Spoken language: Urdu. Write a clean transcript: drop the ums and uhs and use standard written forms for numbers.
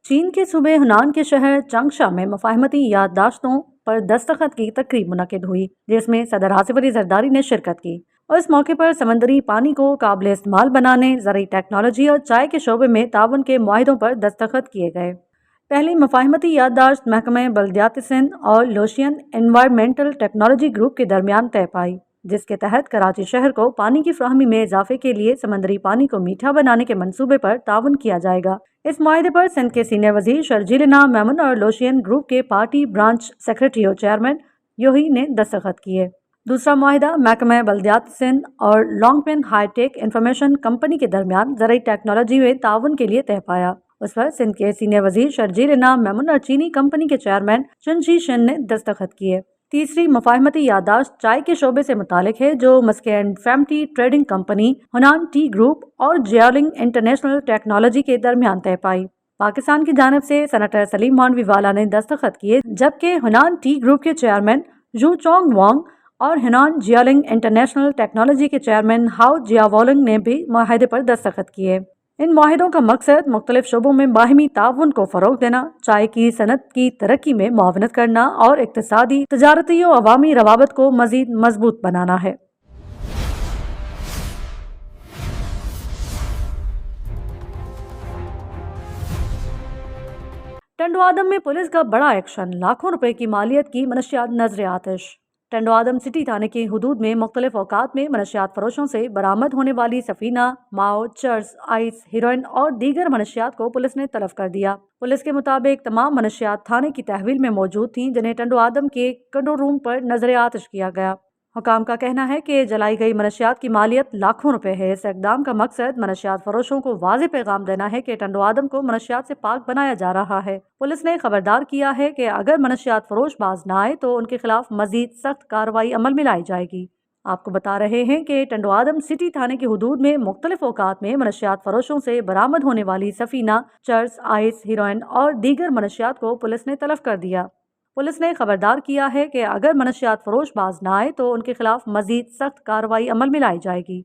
چین کے صوبے ہنان کے شہر چنگشا میں مفاہمتی یادداشتوں پر دستخط کی تقریب منعقد ہوئی، جس میں صدر آصف علی زرداری نے شرکت کی اور اس موقع پر سمندری پانی کو قابل استعمال بنانے، زرعی ٹیکنالوجی اور چائے کے شعبے میں تعاون کے معاہدوں پر دستخط کیے گئے۔ پہلی مفاہمتی یادداشت محکمہ بلدیات سندھ اور لوشین انوائرمنٹل ٹیکنالوجی گروپ کے درمیان طے پائی، جس کے تحت کراچی شہر کو پانی کی فراہمی میں اضافے کے لیے سمندری پانی کو میٹھا بنانے کے منصوبے پر تعاون کیا جائے گا۔ اس معاہدے پر سندھ کے سینئر وزیر شرجیل انعام میمن اور لوشین گروپ کے پارٹی برانچ سیکرٹری اور چیئرمین یوہی نے دستخط کیے۔ دوسرا معاہدہ محکمہ بلدیات سندھ اور لانگ پن ہائی ٹیک انفارمیشن کمپنی کے درمیان زرعی ٹیکنالوجی میں تعاون کے لیے طے پایا۔ اس پر سندھ کے سینئر وزیر شرجیل انعام میمن اور چینی کمپنی کے چیئرمین چنشی شن نے دستخط کیے۔ تیسری مفاہمتی یادداشت چائے کے شعبے سے متعلق ہے، جو مسک اینڈ فیمٹی trading company, Hunan tea group اور جیالنگ انٹرنیشنل ٹیکنالوجی کے درمیان طے پائی۔ پاکستان کی جانب سے سینیٹر سلیم مانوی والا نے دستخط کیے، جبکہ ہنان ٹی گروپ کے چیئرمین یو چونگ وانگ اور ہنان جیالنگ انٹرنیشنل ٹیکنالوجی کے چیئرمین ہاؤ جیاوولنگ نے بھی معاہدے پر دستخط کیے۔ ان معاہدوں کا مقصد مختلف شعبوں میں باہمی تعاون کو فروغ دینا، چائے کی صنعت کی ترقی میں معاونت کرنا اور اقتصادی، تجارتی و عوامی روابط کو مزید مضبوط بنانا ہے۔ ٹنڈو آدم میں پولیس کا بڑا ایکشن، لاکھوں روپے کی مالیت کی منشیات نظر آتش۔ ٹنڈو آدم سٹی تھانے کی حدود میں مختلف اوقات میں منشیات فروشوں سے برآمد ہونے والی سفینہ، ماؤ، چرس، آئس، ہیروئن اور دیگر منشیات کو پولیس نے تلف کر دیا۔ پولیس کے مطابق تمام منشیات تھانے کی تحویل میں موجود تھیں، جنہیں ٹنڈو آدم کے کنٹرول روم پر نظر آتش کیا گیا۔ حکام کا کہنا ہے کہ جلائی گئی منشیات کی مالیت لاکھوں روپے ہے۔ اس اقدام کا مقصد منشیات فروشوں کو واضح پیغام دینا ہے کہ ٹنڈو آدم کو منشیات سے پاک بنایا جا رہا ہے۔ پولیس نے خبردار کیا ہے کہ اگر منشیات فروش باز نہ آئے تو ان کے خلاف مزید سخت کارروائی عمل میں لائی جائے گی۔ آپ کو بتا رہے ہیں کہ ٹنڈو آدم سٹی تھانے کی حدود میں مختلف اوقات میں منشیات فروشوں سے برآمد ہونے والی سفینہ، چرس، آئس، ہیروئن اور دیگر منشیات کو پولیس نے تلف کر دیا۔ پولیس نے خبردار کیا ہے کہ اگر منشیات فروش باز نہ آئے تو ان کے خلاف مزید سخت کارروائی عمل میں لائی جائے گی۔